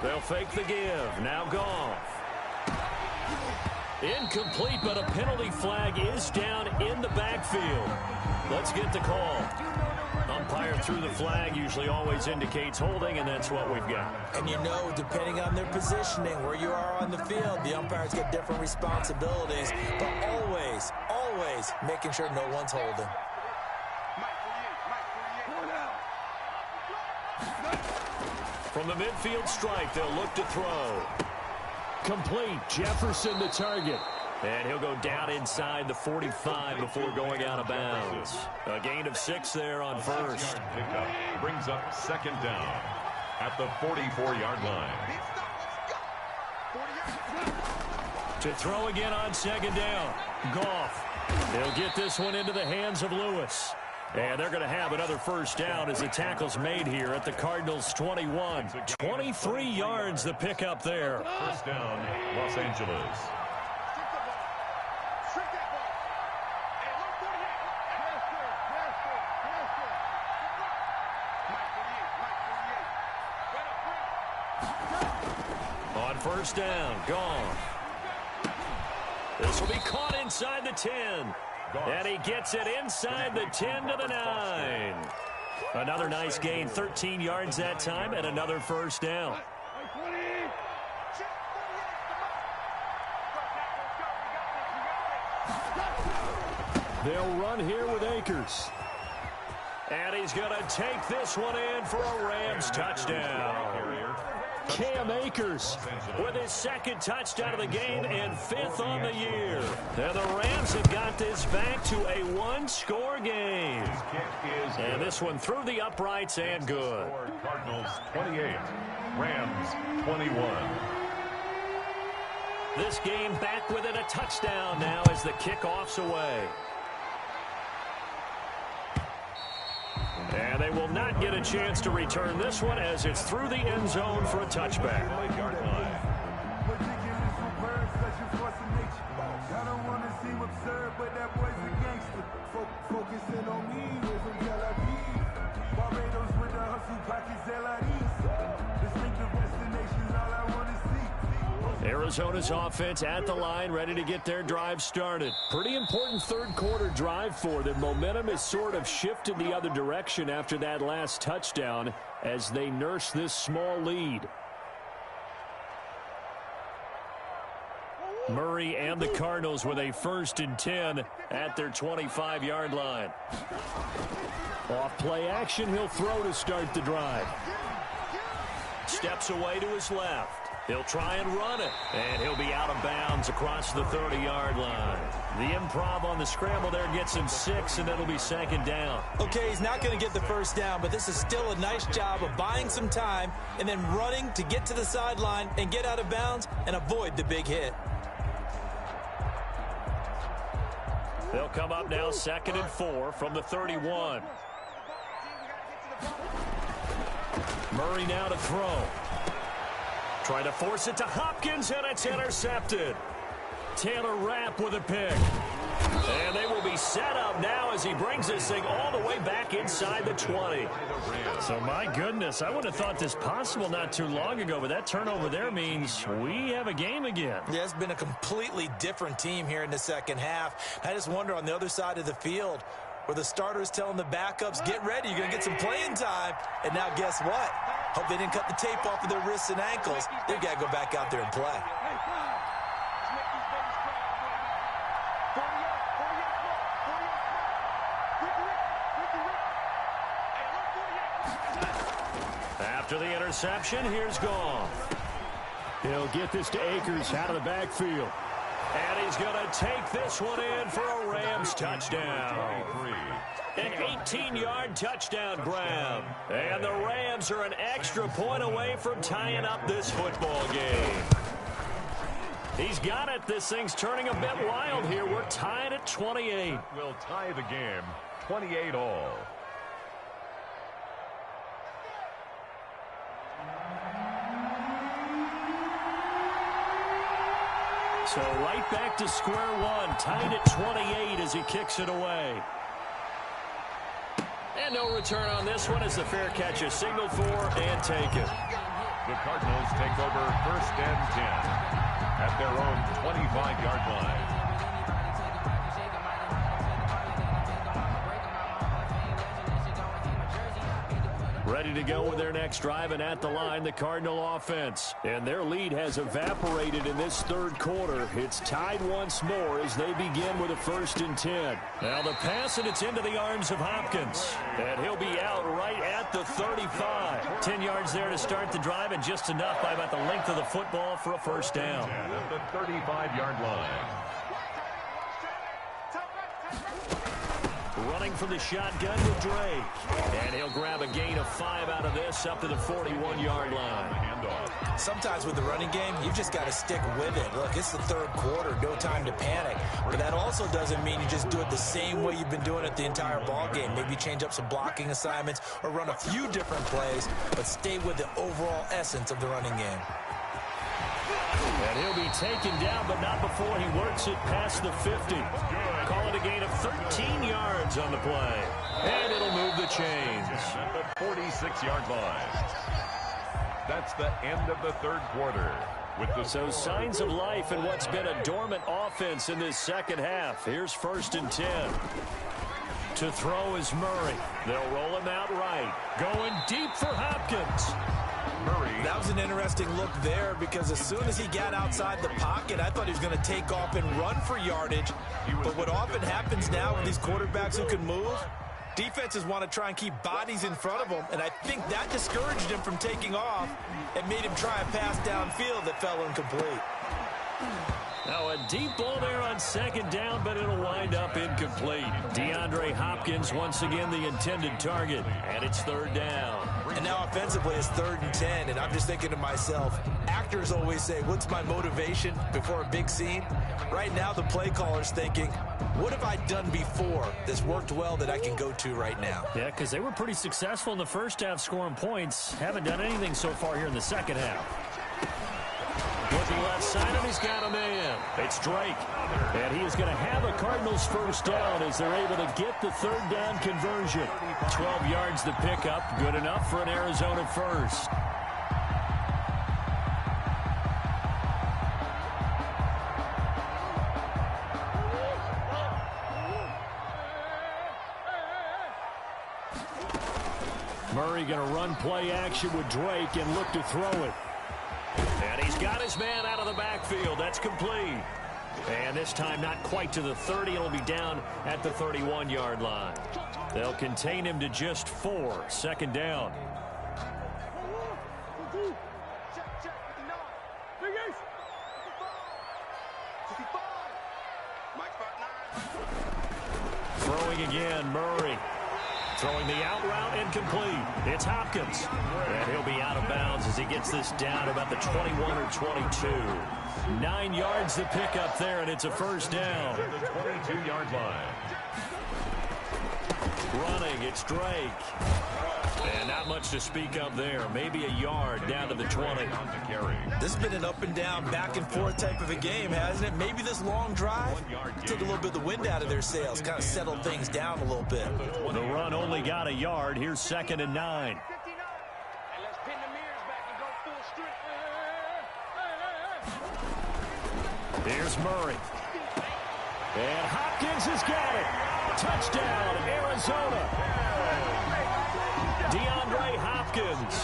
They'll fake the give. Now Goff. Incomplete, but a penalty flag is down in the backfield. Let's get the call. Umpire threw the flag, usually always indicates holding, and that's what we've got. And you know, depending on their positioning, where you are on the field, the umpires get different responsibilities, but always, always making sure no one's holding. From the midfield stripe, they'll look to throw. Complete. Jefferson the target. And he'll go down inside the 45 before going out of bounds. A gain of 6 there on first. Pickup brings up second down at the 44-yard line. To throw again on second down. Goff. He'll get this one into the hands of Lewis. And they're going to have another first down as the tackle's made here at the Cardinals' 21. 23 yards the pickup there. First down, Los Angeles. On first down, gone. This will be caught inside the 10. And he gets it inside the 10 to the 9. Another nice gain, 13 yards that time, and another first down. They'll run here with Akers. And he's going to take this one in for a Rams touchdown. Cam Akers with his second touchdown of the game and 5th on the year. And the Rams have got this back to a one-score game. And this one through the uprights and good. Cardinals 28, Rams 21. This game back within a touchdown now as the kickoff's away. And they will not get a chance to return this one as it's through the end zone for a touchback. Arizona's offense at the line, ready to get their drive started. Pretty important third quarter drive for them. Momentum has sort of shifted the other direction after that last touchdown as they nurse this small lead. Murray and the Cardinals with a 1st and 10 at their 25-yard line. Off play action, he'll throw to start the drive. Steps away to his left. He'll try and run it, and he'll be out of bounds across the 30-yard line. The improv on the scramble there gets him 6, and it'll be 2nd down. Okay, he's not going to get the first down, but this is still a nice job of buying some time and then running to get to the sideline and get out of bounds and avoid the big hit. They'll come up now 2nd and 4 from the 31. Murray now to throw. Trying to force it to Hopkins, and it's intercepted. Taylor Rapp with a pick. And they will be set up now as he brings this thing all the way back inside the 20. So, my goodness, I would have thought this possible not too long ago, but that turnover there means we have a game again. Yeah, it's been a completely different team here in the second half. I just wonder on the other side of the field where the starters telling the backups, get ready, you're going to get some playing time. And now guess what? Hope they didn't cut the tape off of their wrists and ankles. They've got to go back out there and play. After the interception, here's Goff. He'll get this to Akers out of the backfield. And he's going to take this one in for a Rams touchdown. An 18-yard touchdown grab. And the Rams are an extra point away from tying up this football game. He's got it. This thing's turning a bit wild here. We're tied at 28. We'll tie the game 28 all. So right back to square one, tied at 28 as he kicks it away. And no return on this one as the fair catch is signaled for and taken. The Cardinals take over 1st and 10 at their own 25-yard line. Ready to go with their next drive, and at the line, the Cardinal offense. And their lead has evaporated in this third quarter. It's tied once more as they begin with a 1st and 10. Now the pass, and it's into the arms of Hopkins. And he'll be out right at the 35. 10 yards there to start the drive, and just enough by about the length of the football for a 1st down. At the 35-yard line. Running from the shotgun with Drake. And he'll grab a gain of 5 out of this up to the 41-yard line. Sometimes with the running game, you've just got to stick with it. Look, it's the third quarter, no time to panic. But that also doesn't mean you just do it the same way you've been doing it the entire ball game. Maybe change up some blocking assignments or run a few different plays, but stay with the overall essence of the running game. And he'll be taken down, but not before he works it past the 50. Call it a gain of 13 yards on the play. And it'll move the chains. At the 46-yard line. That's the end of the third quarter. So signs of life in what's been a dormant offense in this second half. Here's 1st and 10. To throw is Murray. They'll roll him out right. Going deep for Hopkins. Murray. That was an interesting look there because as soon as he got outside the pocket, I thought he was going to take off and run for yardage. But what often happens now with these quarterbacks who can move, defenses want to try and keep bodies in front of them, and I think that discouraged him from taking off and made him try a pass downfield that fell incomplete. Now a deep ball there on second down, but it'll wind up incomplete. DeAndre Hopkins once again the intended target, and it's third down. And now offensively it's 3rd and 10, and I'm just thinking to myself, actors always say, what's my motivation before a big scene? Right now the play caller's thinking, what have I done before that's worked well that I can go to right now? Yeah, because they were pretty successful in the first half scoring points. Haven't done anything so far here in the second half. Looking left side, and he's got a man. It's Drake. And he is going to have a Cardinals first down as they're able to get the third down conversion. 12 yards to pick up. Good enough for an Arizona first. Murray going to run play action with Drake and look to throw it. And he's got his man out of the backfield. That's complete. And this time not quite to the 30. It'll be down at the 31-yard line. They'll contain him to just 4. Second down. Throwing again, Murray. Throwing the out route incomplete. It's Hopkins. And he'll be out of bounds as he gets this down about the 21 or 22. 9 yards to pick up there, and it's a first down. The 22-yard line. Running, it's Drake. And not much to speak of there. Maybe a yard down to the 20. This has been an up and down, back and forth type of a game, hasn't it? Maybe this long drive took a little bit of the wind out of their sails, kind of settled things down a little bit. The run only got a yard. Here's 2nd and 9. Here's Murray. And Hopkins has got it. Touchdown, Arizona. DeAndre Hopkins,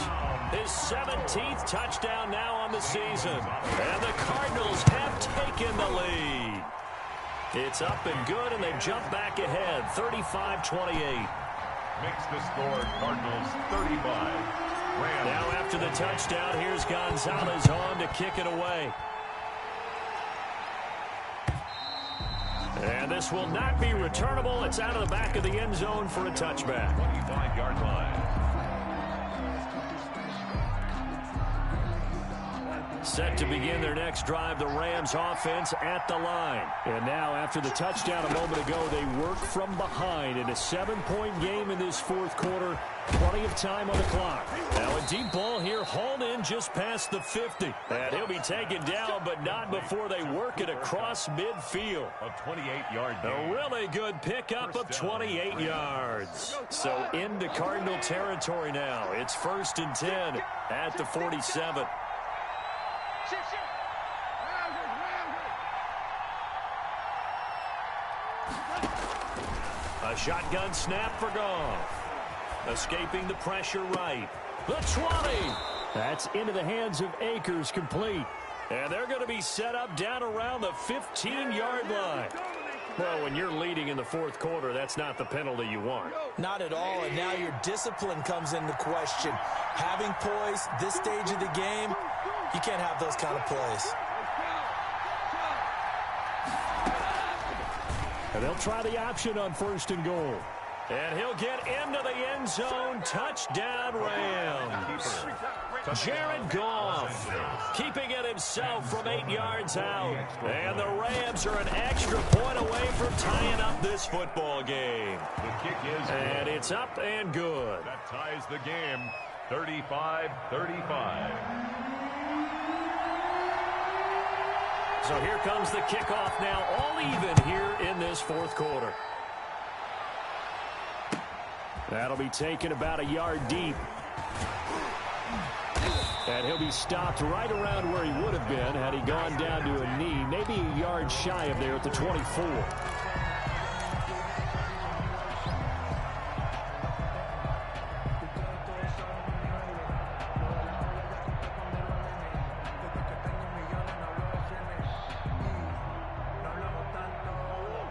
his 17th touchdown now on the season. And the Cardinals have taken the lead. It's up and good, and they've jumped back ahead, 35-28. Makes the score Cardinals 35. Rams. Now after the touchdown, here's Gonzalez on to kick it away. And this will not be returnable. It's out of the back of the end zone for a touchback. 25-yard line. Set to begin their next drive, the Rams offense at the line. And now after the touchdown a moment ago, they work from behind in a 7-point game in this fourth quarter. Plenty of time on the clock. Now a deep ball here, hauled in just past the 50. And he'll be taken down, but not before they work it across midfield. A 28-yard A gain. really good pickup of 28 yards. So into Cardinal territory now. It's 1st and 10 at the 47. A shotgun snap for Goff. Escaping the pressure right. The 20. That's into the hands of Akers, complete. And they're going to be set up down around the 15-yard line. Well, when you're leading in the fourth quarter, that's not the penalty you want. Not at all, and now your discipline comes into question. Having poise this stage of the game, you can't have those kind of plays. And they'll try the option on 1st and goal. And he'll get into the end zone. Touchdown, Rams. Jared Goff keeping it himself from 8 yards out. And the Rams are an extra point away from tying up this football game. The kick is good. And it's up and good. That ties the game, 35-35. So here comes the kickoff now, all even here in this fourth quarter. That'll be taken about a yard deep. And he'll be stopped right around where he would have been had he gone down to a knee, maybe a yard shy of there at the 24.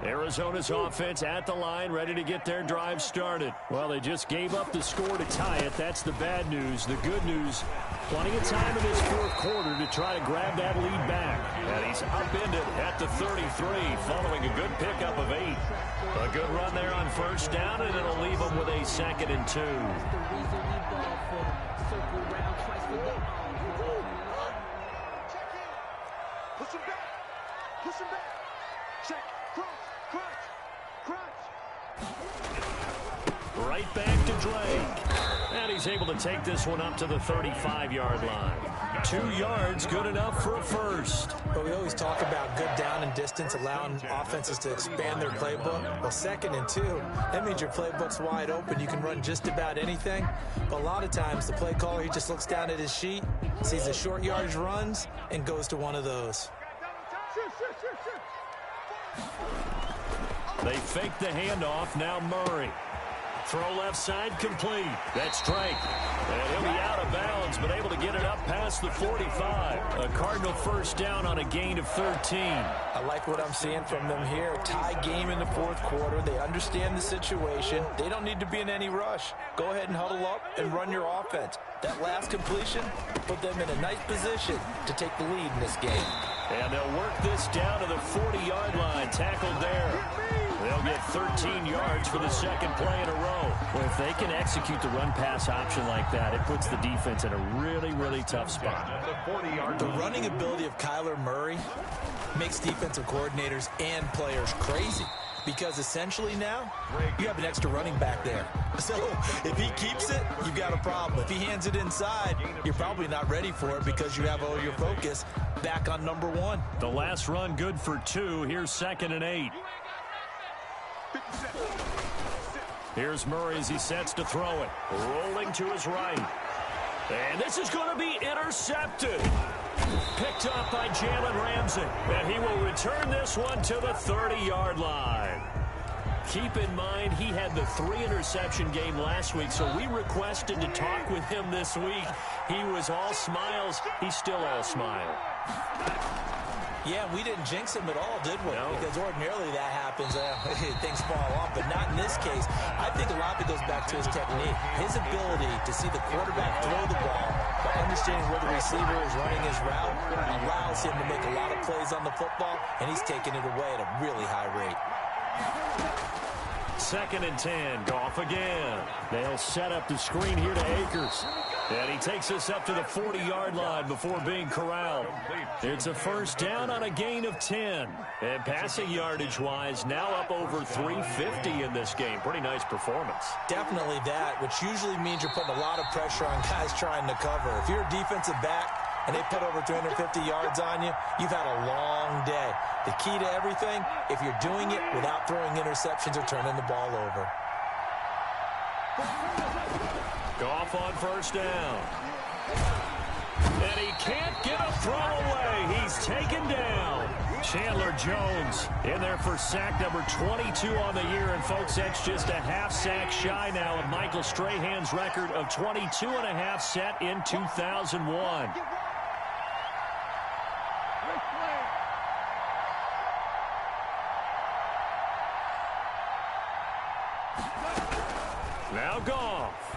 Arizona's offense at the line, ready to get their drive started. Well, they just gave up the score to tie it. That's the bad news. The good news, plenty of time in this fourth quarter to try to grab that lead back. And he's upended at the 33 following a good pickup of 8. A good run there on first down, and it'll leave him with a 2nd and 2. Push him back. Push him back. Check. Crunch. Right back to Drake. And he's able to take this one up to the 35-yard line. 2 yards, good enough for a first. But we always talk about good down and distance, allowing offenses to expand their playbook. Well, 2nd and 2, that means your playbook's wide open. You can run just about anything. But a lot of times, the play caller, he just looks down at his sheet, sees the short yardage runs, and goes to one of those. They fake the handoff. Now Murray. Throw left side complete. That's Drake. And he'll be out of bounds, but able to get it up past the 45. A Cardinal first down on a gain of 13. I like what I'm seeing from them here. Tie game in the fourth quarter. They understand the situation. They don't need to be in any rush. Go ahead and huddle up and run your offense. That last completion put them in a nice position to take the lead in this game. And they'll work this down to the 40-yard line. Tackled there. They'll get 13 yards for the second play in a row. Well, if they can execute the run-pass option like that, it puts the defense in a really, really tough spot. The running ability of Kyler Murray makes defensive coordinators and players crazy. Because essentially now, you have an extra running back there. So if he keeps it, you've got a problem. If he hands it inside, you're probably not ready for it because you have all your focus back on number 1. The last run good for 2. Here's 2nd and 8. Here's Murray as he sets to throw it. Rolling to his right. And this is going to be intercepted. Picked up by Jalen Ramsey. And he will return this one to the 30-yard line. Keep in mind, he had the 3-interception game last week, so we requested to talk with him this week. He was all smiles. He's still all smile. Yeah, we didn't jinx him at all, did we? No. Because ordinarily that happens, things fall off, but not in this case. I think a lot of it goes back to his technique. His ability to see the quarterback throw the ball by understanding where the receiver is running his route allows him to make a lot of plays on the football, and he's taking it away at a really high rate. 2nd and 10. Goff again. They'll set up the screen here to Akers. And he takes us up to the 40-yard line before being corralled. It's a first down on a gain of 10. And passing yardage-wise, now up over 350 in this game. Pretty nice performance. Definitely that, which usually means you're putting a lot of pressure on guys trying to cover. If you're a defensive back and they put over 350 yards on you, you've had a long day. The key to everything, if you're doing it without throwing interceptions or turning the ball over. Goff on first down. And he can't get a throw away. He's taken down. Chandler Jones in there for sack number 22 on the year. And, folks, that's just a half sack shy now of Michael Strahan's record of 22.5 set in 2001. Now Goff.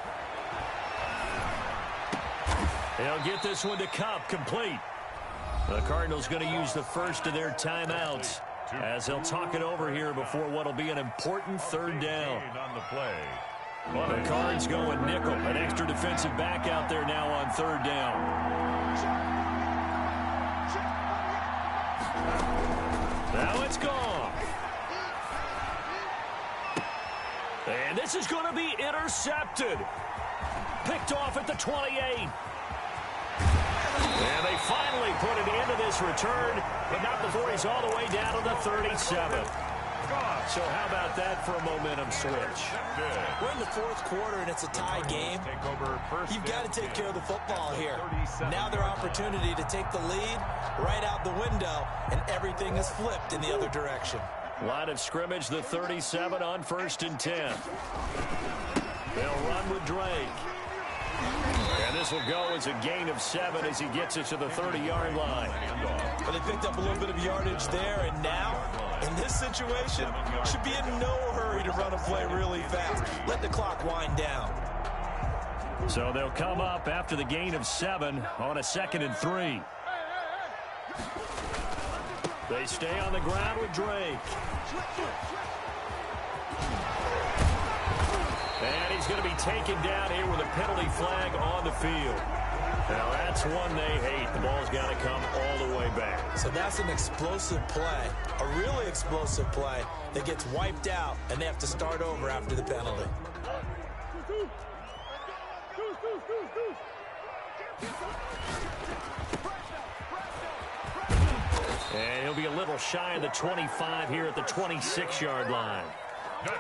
They'll get this one to Cup, complete. The Cardinals going to use the first of their timeouts as they'll talk it over here before what will be an important third down. The Cards going nickel, an extra defensive back out there now on third down. Now it's Goff. And this is going to be intercepted. Picked off at the 28. And they finally put an end to this return, but not before he's all the way down to the 37. So how about that for a momentum switch? We're in the fourth quarter, and it's a tie game. You've got to take care of the football here. Now their opportunity to take the lead right out the window, and everything is flipped in the other direction. Line of scrimmage, the 37 on 1st and 10. They'll run with Drake. And And this will go as a gain of 7 as he gets it to the 30-yard line. But they picked up a little bit of yardage there, and now, in this situation, should be in no hurry to run a play really fast. Let the clock wind down. So they'll come up after the gain of 7 on a 2nd and 3. They stay on the ground with Drake. And he's going to be taken down here with a penalty flag on the field. Now that's one they hate. The ball's got to come all the way back. So that's an explosive play, a really explosive play that gets wiped out, and they have to start over after the penalty. And he'll be a little shy of the 25 here at the 26-yard line.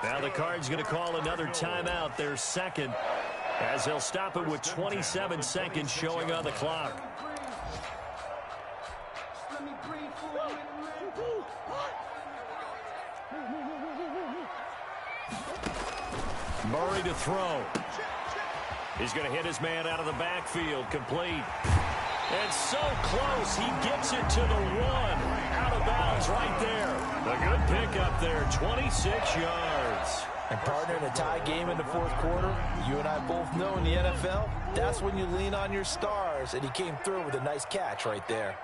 Now the Cards going to call another timeout, their second, as they'll stop it with 27 seconds showing on the clock. Murray to throw. He's going to hit his man out of the backfield, complete. And so close, he gets it to the 1. Out of bounds right there. A good pickup there, 26 yards. And partner, in a tie game in the fourth quarter, you and I both know in the NFL, that's when you lean on your stars, and he came through with a nice catch right there.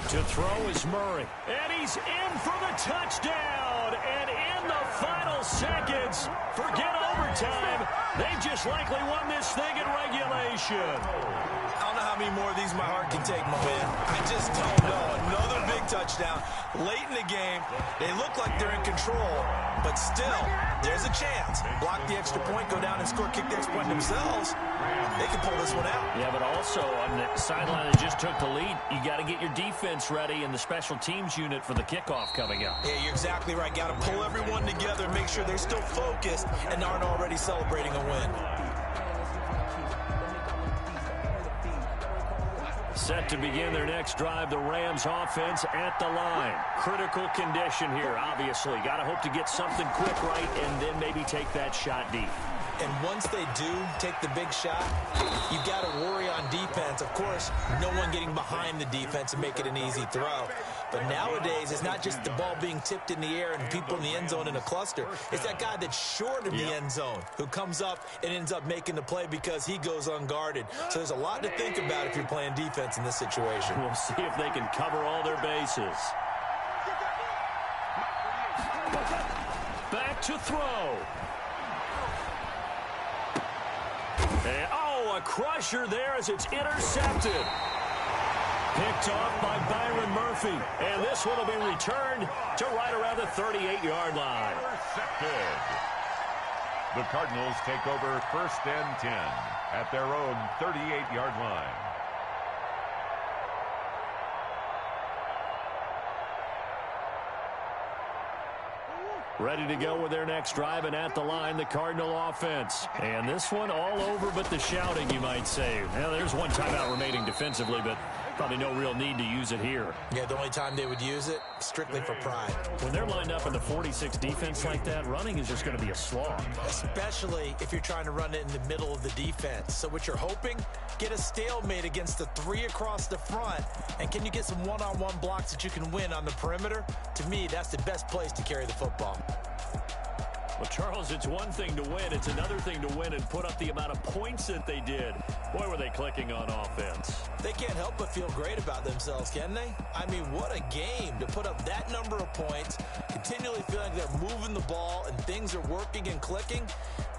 To throw is Murray. And he's in for the touchdown. And in the final seconds, forget overtime. They've just likely won this thing in regulation. I don't know how many more of these my heart can take, my man. I just don't know. Another big touchdown. Late in the game, they look like they're in control, but still, there's a chance. Block the extra point, go down and score, kick the extra point themselves. They can pull this one out. Yeah, but also on the sideline that just took the lead, you got to get your defense ready and the special teams unit for the kickoff coming up. Yeah, you're exactly right. Got to pull everyone together and make sure they're still focused and aren't already celebrating a win. Set to begin their next drive, the Rams offense at the line. Critical condition here, obviously. Got to hope to get something quick right and then maybe take that shot deep. And once they do take the big shot, you got to worry on defense. Of course, no one getting behind the defense and make it an easy throw. But nowadays, it's not just the ball being tipped in the air and people in the end zone in a cluster. It's that guy that's short of the end zone who comes up and ends up making the play because he goes unguarded. So there's a lot to think about if you're playing defense in this situation. We'll see if they can cover all their bases. Back to throw. And, a crusher there as it's intercepted. Picked off by Byron Murphy. And this one will be returned to right around the 38-yard line. Intercepted. The Cardinals take over 1st and 10 at their own 38-yard line. Ready to go with their next drive, and at the line, the Cardinal offense. And this one all over but the shouting, you might say. Now, there's one timeout remaining defensively, but probably no real need to use it here. Yeah, the only time they would use it, strictly for pride. When they're lined up in the 46 defense like that, running is just going to be a slog. Especially if you're trying to run it in the middle of the defense. So what you're hoping, get a stalemate against the 3 across the front. And can you get some one-on-one blocks that you can win on the perimeter? To me, that's the best place to carry the football. Well, Charles, it's one thing to win. It's another thing to win and put up the amount of points that they did. Boy, were they clicking on offense. They can't help but feel great about themselves, can they? I mean, what a game to put up that number of points, continually feeling they're moving the ball and things are working and clicking.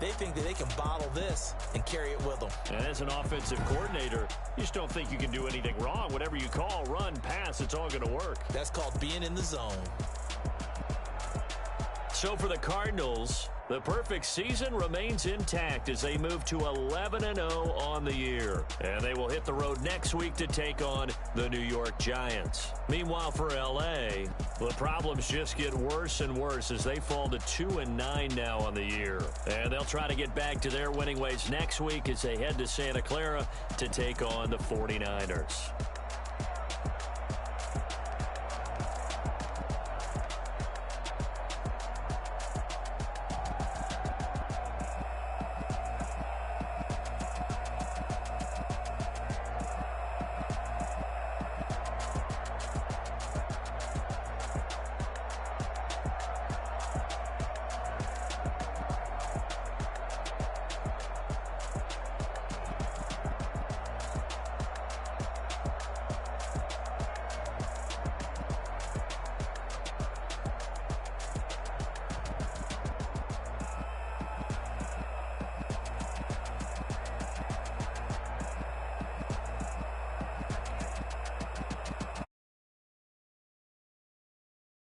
They think that they can bottle this and carry it with them. And as an offensive coordinator, you just don't think you can do anything wrong. Whatever you call, run, pass, it's all going to work. That's called being in the zone. So for the Cardinals, the perfect season remains intact as they move to 11-0 on the year. And they will hit the road next week to take on the New York Giants. Meanwhile, for L.A., the problems just get worse and worse as they fall to 2-9 now on the year. And they'll try to get back to their winning ways next week as they head to Santa Clara to take on the 49ers.